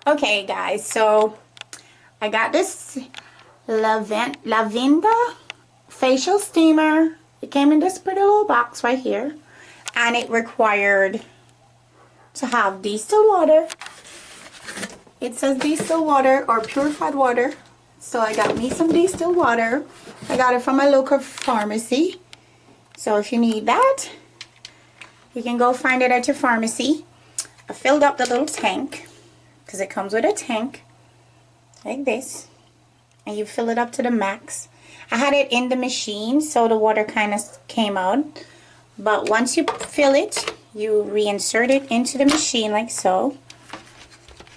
Okay guys, so I got this lavinda facial steamer. It came in this pretty little box right here, and it required to have distilled water. It says distilled water or purified water, so I got me some distilled water. I got it from my local pharmacy, so if you need that, you can go find it at your pharmacy. I filled up the little tank, because it comes with a tank like this, and you fill it up to the max. I had it in the machine, so the water kind of came out, but once you fill it, you reinsert it into the machine like so,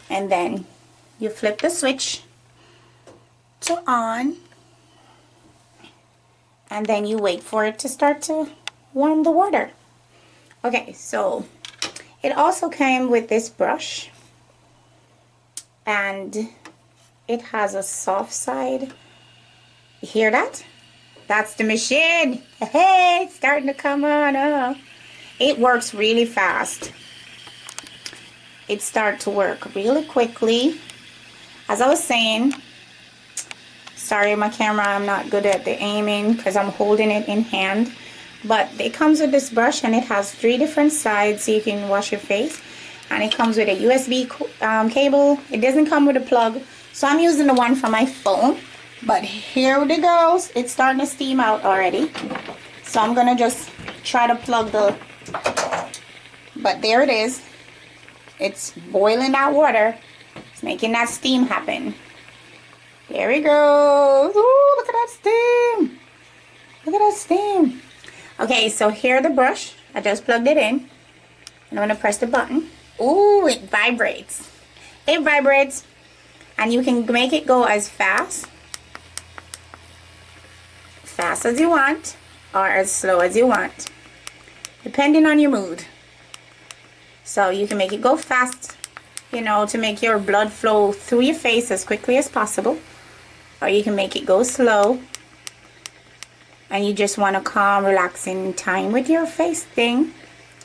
and then you flip the switch to on, and then you wait for it to start to warm the water. Okay, so it also came with this brush, and it has a soft side. You hear that? That's the machine. Hey, it's starting to come on up. It works really fast. It starts to work really quickly. As I was saying, sorry my camera, I'm not good at the aiming because I'm holding it in hand. But it comes with this brush, and it has 3 different sides so you can wash your face. And it comes with a USB cable. It doesn't come with a plug, so I'm using the one from my phone. But here it goes. It's starting to steam out already, so I'm gonna just try to plug the, but there it is. It's boiling that water. It's making that steam happen. There it goes. Ooh, look at that steam. Look at that steam. Okay, so here the brush. I just plugged it in, and I'm gonna press the button. Ooh, it vibrates. It vibrates, and you can make it go as fast as you want, or as slow as you want, depending on your mood. So you can make it go fast, you know, to make your blood flow through your face as quickly as possible, or you can make it go slow, and you just want a calm, relaxing time with your face thing,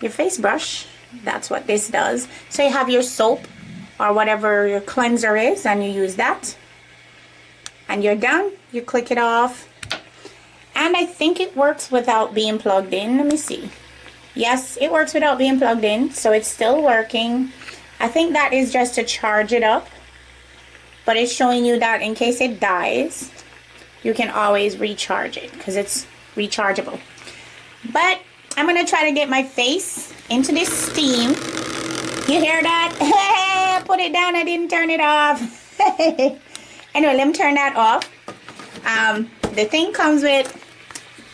your face brush. That's what this does. So you have your soap or whatever your cleanser is, and you use that, and you're done. You click it off, and I think it works without being plugged in. Let me see. Yes, it works without being plugged in, so it's still working. I think that is just to charge it up, but it's showing you that in case it dies, you can always recharge it because it's rechargeable. But I'm gonna try to get my face into this steam. You hear that? Put it down. I didn't turn it off. Anyway, let me turn that off. The thing comes with,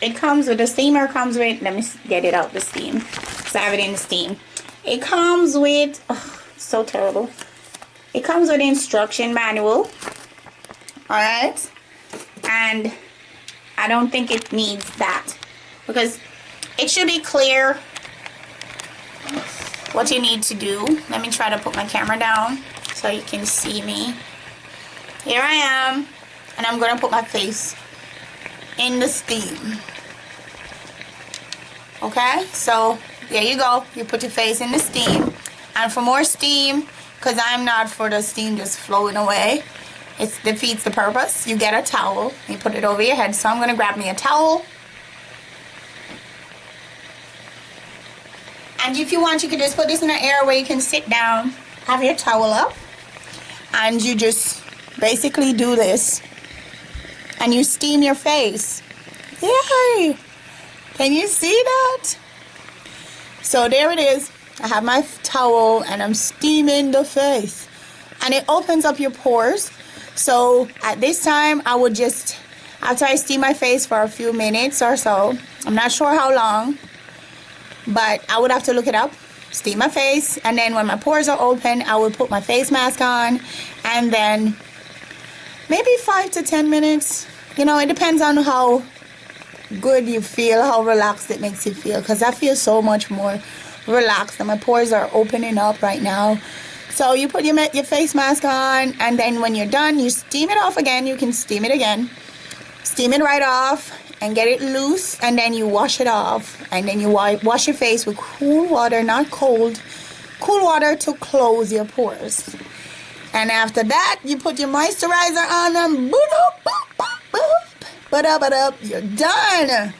the steamer comes with, let me get it out the steam, so I have it in the steam. It comes with, oh, so terrible. It comes with an instruction manual. Alright, and I don't think it needs that, because it should be clear what you need to do. Let me try to put my camera down so you can see me. Here I am, and I'm going to put my face in the steam. Okay, so there you go. You put your face in the steam, and for more steam, because I'm not for the steam just flowing away, it defeats the purpose. You get a towel, you put it over your head. So I'm going to grab me a towel, and if you want, you can just put this in an area where you can sit down, have your towel up, and you just basically do this, and you steam your face. Yay! Can you see that? So there it is. I have my towel, and I'm steaming the face, and it opens up your pores. So at this time, I would just, after I steam my face for a few minutes or so, I'm not sure how long, but I would have to look it up, steam my face, and then when my pores are open, I would put my face mask on, and then maybe 5 to 10 minutes. You know, it depends on how good you feel, how relaxed it makes you feel, because I feel so much more relaxed, and my pores are opening up right now. So you put your face mask on, and then when you're done, you steam it off again. You can steam it again, steam it right off, and get it loose, and then you wash it off, and then you wash your face with cool water, not cold, cool water to close your pores. And after that, you put your moisturizer on them. Boop, boop, boop, boop. Ba-da-ba-da. You're done.